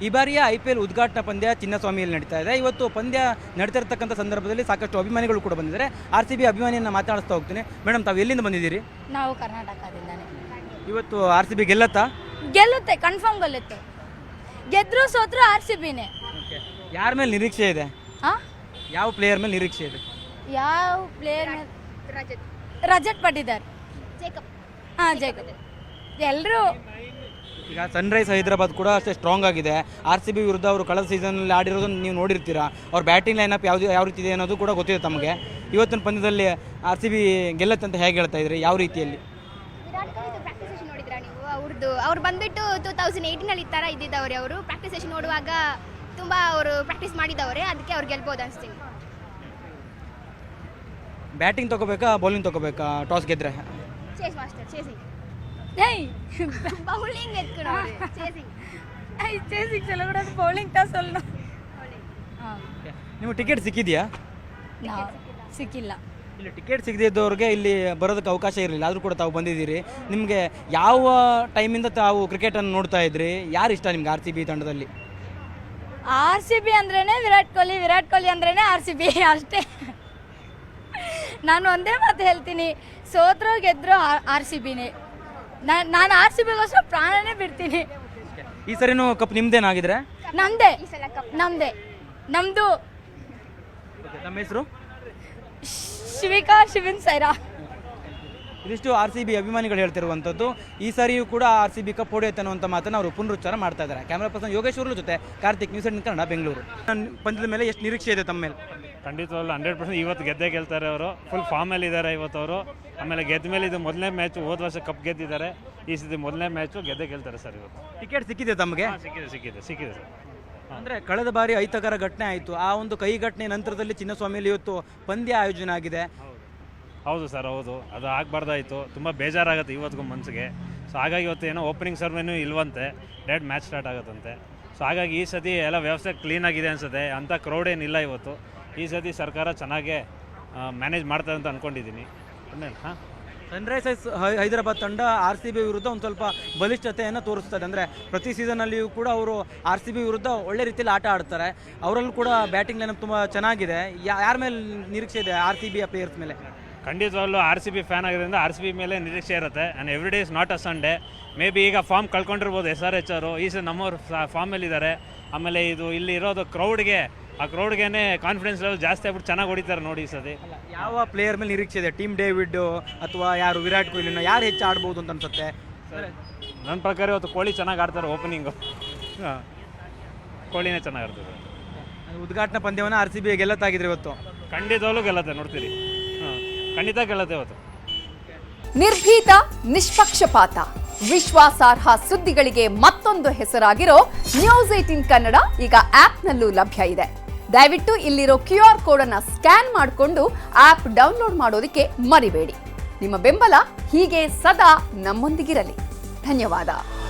ಈ ಬಾರಿಯ IPL ಉದ್ಘಾಟನಾ ಪಂದ್ಯ ಚಿನ್ನಸ್ವಾಮಿಯಲ್ಲಿ ನಡೀತಾ ಇದೆ. ಇವತ್ತು ಪಂದ್ಯ ನಡೀತಿರ್ತಕ್ಕಂಥ ಸಂದರ್ಭದಲ್ಲಿ ಸಾಕಷ್ಟು ಅಭಿಮಾನಿಗಳು ಕೂಡ ಬಂದಿದ್ದಾರೆ. RCB ಅಭಿಮಾನಿಯನ್ನು ಮಾತಾಡಿಸ್ತಾ ಹೋಗ್ತೀನಿ. ಮೇಡಮ್, ತಾವು ಎಲ್ಲಿಂದ ಬಂದಿದ್ದೀರಿ? ನಾವು ಕರ್ನಾಟಕದಿಂದಾನೆ. ಇವತ್ತು RCB ಗೆಲ್ಲತ್ತಾ? ಗೆಲ್ಲುತ್ತೆ, ಕನ್ಫರ್ಮ್ ಗೆಲ್ಲುತ್ತೆ. ಗೆದ್ರು ಸೋತ್ರು RCBನೇ. ಯಾರ ಮೇಲೆ ನಿರೀಕ್ಷೆ ಇದೆ? ಯಾವ ಪ್ಲೇಯರ್ ಮೇಲೆ ನಿರೀಕ್ಷೆ ಇದೆ? ಯಾವ ಪ್ಲೇಯರ್? ರಜತ್ ಪಟ್ಟಿದಾರ್, ಜೇಕಬ್. ಎಲ್ಲರೂ ಈಗ ಸನ್ರೈಸ್ ಹೈದರಾಬಾದ್ ಕೂಡ ಅಷ್ಟೇ ಸ್ಟ್ರಾಂಗ್ ಆಗಿದೆ. RCB ವಿರುದ್ಧ ಅವರು ಕಳೆದ ಸೀಸನಲ್ಲಿ ಆಡಿರೋದನ್ನು ನೀವು ನೋಡಿರ್ತೀರಾ. ಅವ್ರ ಬ್ಯಾಟಿಂಗ್ ಲೈನಪ್ ಯಾವ ರೀತಿ ಇದೆ ಅನ್ನೋದು ಕೂಡ ಗೊತ್ತಿದೆ ತಮಗೆ. ಇವತ್ತಿನ ಪಂದ್ಯದಲ್ಲಿ RCB ಗೆಲ್ಲತ್ತೆ ಅಂತ ಹೇಗೆ ಹೇಳ್ತಾ ಇದ್ರಿ? ಯಾವ ರೀತಿಯಲ್ಲಿ? ವಿರಾಟ್ ಕೊಹ್ಲಿ ಪ್ರಾಕ್ಟೀಸ್ ಸೆಷನ್ ನೋಡಿದ್ರಾ ನೀವು? ಅವ್ರು ಬಂದ್ಬಿಟ್ಟು 2018ನಲ್ಲಿ ಈ ಥರ ಇದ್ದಿದ್ದವ್ರೆ. ಅವರು ಪ್ರಾಕ್ಟೀಸ್ ಸೆಷನ್ ನೋಡುವಾಗ ತುಂಬ ಅವರು ಪ್ರಾಕ್ಟೀಸ್ ಮಾಡಿದವರೇ, ಅದಕ್ಕೆ ಅವ್ರು ಗೆಲ್ಬೋದು ಅನಿಸ್ತೀನಿ. ಬ್ಯಾಟಿಂಗ್ ತಗೋಬೇಕಾ ಬೌಲಿಂಗ್ ತಗೋಬೇಕಾ ಟಾಸ್ ಗೆದ್ರೆ? Chase master, chasing. ಬೌಲಿಂಗ್ ಎತ್ಕೊಂಡು ಚೇಸಿಂಗ್ ಚಲೋ ಕೂಡ ಬೌಲಿಂಗ್ ಟಾಸ್ ಅಲ್ಲ. ನಿಮಗೆ ಟಿಕೆಟ್ ಸಿಕ್ಕಿದೆಯಾ? ಸಿಕ್ಕಿಲ್ಲ. ಇಲ್ಲಿ ಟಿಕೆಟ್ ಸಿಗದಿದ್ದವ್ರಿಗೆ ಇಲ್ಲಿ ಬರೋದಕ್ಕೆ ಅವಕಾಶ ಇರಲಿಲ್ಲ, ಆದರೂ ಕೂಡ ತಾವು ಬಂದಿದ್ದೀರಿ. ನಿಮಗೆ ಯಾವ ಟೈಮಿಂದ ತಾವು ಕ್ರಿಕೆಟನ್ನು ನೋಡ್ತಾ ಇದ್ರಿ? ಯಾರು ಇಷ್ಟ ನಿಮ್ಗೆ RCB ತಂಡದಲ್ಲಿ? RCB ಅಂದ್ರೇನೆ ವಿರಾಟ್ ಕೊಹ್ಲಿ, ವಿರಾಟ್ ಕೊಹ್ಲಿ ಅಂದ್ರೇನೆ RCB ಅಷ್ಟೇ. ನಾನು ಒಂದೇ ಮಾತು ಹೇಳ್ತೀನಿ, ಸೋತ್ರು ಗೆದ್ರು RCBನೇ. ನಾನು RCBಗೋಸ್ಕರ ಪ್ರಾಣನೇ ಬಿಡ್ತೀನಿ. ಈ ಸರಿನೂ ಕಪ್ ನಿಮ್ದೇನಾಗಿದ್ರೆ? ನಮ್ದೇ, ಈ ಸಲ ಕಪ್ ನಮ್ದೇ, ನಮ್ದು. ನಮ್ಮ ಹೆಸರು ಶಿವಿನ್ ಸೈರಾ. ಇದಿಷ್ಟು RCB ಅಭಿಮಾನಿಗಳು ಹೇಳ್ತಿರುವಂಥದ್ದು. ಈ ಸಾರಿಯೂ ಕೂಡ RCB ಕಪ್ ಹೊಡೆಯುತ್ತೆ ಅನ್ನುವಂಥ ಮಾತನ್ನು ಅವರು ಪುನರುಚ್ಚಾರ ಮಾಡ್ತಾ ಇದ್ದಾರೆ. ಕ್ಯಾಮ್ರಾ ಪರ್ಸನ್ ಯೋಗೇಶ್ವರ ಜೊತೆ ಕಾರ್ತಿಕ್, ನ್ಯೂಸ್ 18 ಕನ್ನಡ, ಬೆಂಗಳೂರು. ಪಂದ್ಯದ ಮೇಲೆ ಎಷ್ಟು ನಿರೀಕ್ಷೆ ಇದೆ ತಮ್ಮ ಮೇಲೆ? ಖಂಡಿತವಾಗ್ಲೂ 100% ಇವತ್ತು ಗೆದ್ದೇ ಗೆಲ್ತಾರೆ. ಅವರು ಫುಲ್ ಫಾರ್ಮಲ್ಲಿ ಇದ್ದಾರೆ ಇವತ್ತು ಅವರು. ಆಮೇಲೆ ಗೆದ್ದ ಮೇಲೆ ಇದು ಮೊದಲನೇ ಮ್ಯಾಚು. ಹೋದ ವರ್ಷ ಕಪ್ ಗೆದ್ದಿದ್ದಾರೆ, ಈ ಸತಿ ಮೊದಲನೇ ಮ್ಯಾಚು ಗೆದ್ದೇ ಗೆಲ್ತಾರೆ ಸರ್ ಇವತ್ತು. ಟಿಕೆಟ್ ಸಿಕ್ಕಿದೆ ತಮಗೆ? ಸಿಕ್ಕಿದೆ ಸರ್. ಅಂದರೆ ಕಳೆದ ಬಾರಿ ಅಹಿತಕರ ಘಟನೆ ಆಯಿತು. ಆ ಒಂದು ಕೈ ಘಟನೆ ನಂತರದಲ್ಲಿ ಚಿನ್ನಸ್ವಾಮಿಯಲ್ಲಿ ಇವತ್ತು ಪಂದ್ಯ ಆಯೋಜನೆ ಆಗಿದೆ. ಹೌದು ಸರ್, ಹೌದು. ಅದು ಆಗಬಾರ್ದಾಯಿತು. ತುಂಬ ಬೇಜಾರಾಗುತ್ತೆ ಇವತ್ತಿಗೂ ಮನಸ್ಸಿಗೆ. ಸೊ ಹಾಗಾಗಿ ಇವತ್ತು ಏನೋ ಓಪನಿಂಗ್ ಸರ್ವೇನೂ ಇಲ್ವಂತೆ, ಡೈರೆಕ್ಟ್ ಮ್ಯಾಚ್ ಸ್ಟಾರ್ಟ್ ಆಗುತ್ತಂತೆ. ಸೊ ಹಾಗಾಗಿ ಈ ಸತಿ ಎಲ್ಲ ವ್ಯವಸ್ಥೆ ಕ್ಲೀನಾಗಿದೆ ಅನಿಸುತ್ತೆ. ಅಂಥ ಕ್ರೌಡ್ ಏನಿಲ್ಲ ಇವತ್ತು. ಈ ಸತಿ ಸರ್ಕಾರ ಚೆನ್ನಾಗೇ ಮ್ಯಾನೇಜ್ ಮಾಡ್ತಾರೆ ಅಂತ ಅಂದ್ಕೊಂಡಿದ್ದೀನಿ. ಹಾಂ, ಸನ್ರೈಸರ್ಸ್ ಹೈದರಾಬಾದ್ ತಂಡ RCB ವಿರುದ್ಧ ಒಂದು ಸ್ವಲ್ಪ ಬಲಿಷ್ಠತೆಯನ್ನು ತೋರಿಸ್ತದೆ. ಅಂದರೆ ಪ್ರತಿ ಸೀಸನಲ್ಲಿಯೂ ಕೂಡ ಅವರು RCB ವಿರುದ್ಧ ಒಳ್ಳೆ ರೀತಿಯಲ್ಲಿ ಆಟ ಆಡ್ತಾರೆ. ಅವರಲ್ಲೂ ಕೂಡ ಬ್ಯಾಟಿಂಗ್ ಲೈನಪ್ ತುಂಬ ಚೆನ್ನಾಗಿದೆ. ಯಾರ ಮೇಲೆ ನಿರೀಕ್ಷೆ ಇದೆ RCB ಪ್ಲೇಯರ್ಸ್ ಮೇಲೆ? ಖಂಡಿತವಾಗ್ಲೂ RCB ಫ್ಯಾನ್ ಆಗಿರೋದ್ರಿಂದ RCB ಮೇಲೆ ನಿರೀಕ್ಷೆ ಇರುತ್ತೆ. And every day is not a Sunday. May be ಈಗ ಫಾರ್ಮ್ ಕಳ್ಕೊಂಡಿರ್ಬೋದು SRH ಅವರು. ಈ ಸಲ ನಮ್ಮವ್ರು ಫಾರ್ಮಲ್ಲಿದ್ದಾರೆ. ಆಮೇಲೆ ಇದು ಇಲ್ಲಿ ಇರೋದು ಕ್ರೌಡ್ಗೆ, ಆ ಕ್ರೌಡ್ಗೆ ಕಾನ್ಫಿಡೆನ್ಸ್ ಲೆವೆಲ್ ಜಾಸ್ತಿ ಆಗ್ಬಿಟ್ಟು ಚೆನ್ನಾಗಿ ಹೊಡಿತಾರೆ ನೋಡಿ ಈ ಸತಿ. ಯಾವ ಪ್ಲೇಯರ್ ಮೇಲೆ ನಿರೀಕ್ಷೆ ಇದೆ? ಟೀಮ್ ಡೇವಿಡ್ ಅಥವಾ ಯಾರು ವಿರಾಟ್ ಕೊಹ್ಲಿನ ಯಾರು ಹೆಚ್ಚು ಆಡ್ಬೋದು ಅಂತ ಅನ್ಸುತ್ತೆ? ನನ್ನ ಪ್ರಕಾರ ಇವತ್ತು ಕೊಹ್ಲಿ ಚೆನ್ನಾಗಿ ಆಡ್ತಾರೆ ಓಪನಿಂಗು. ಹಾಂ, ಕೊಹ್ಲಿನೇ ಚೆನ್ನಾಗಿ ಆಡ್ತಾರೆ. ಉದ್ಘಾಟನಾ ಪಂದ್ಯವನ್ನು RCB ಗೆಲ್ಲತ್ತಾಗಿದ್ರೆ ಇವತ್ತು? ಖಂಡಿತವಾಗ್ಲೂ ಗೆಲ್ಲತ್ತೆ, ನೋಡ್ತೀರಿ. ಹಾಂ, ಖಂಡಿತ ಗೆಲ್ಲತ್ತೆ ಇವತ್ತು. ನಿರ್ಭೀತ, ನಿಷ್ಪಕ್ಷಪಾತ, ವಿಶ್ವಾಸಾರ್ಹ ಸುದ್ದಿಗಳಿಗೆ ಮತ್ತೊಂದು ಹೆಸರಾಗಿರೋ ನ್ಯೂಸ್ 18 ಕನ್ನಡ ಈಗ ಆಪ್ನಲ್ಲೂ ಲಭ್ಯ ಇದೆ. ದಯವಿಟ್ಟು ಇಲ್ಲಿರೋ QR ಕೋಡ್ ಅನ್ನು ಸ್ಕ್ಯಾನ್ ಮಾಡಿಕೊಂಡು ಆಪ್ ಡೌನ್ಲೋಡ್ ಮಾಡೋದಕ್ಕೆ ಮರಿಬೇಡಿ. ನಿಮ್ಮ ಬೆಂಬಲ ಹೀಗೆ ಸದಾ ನಮ್ಮೊಂದಿಗಿರಲಿ. ಧನ್ಯವಾದ.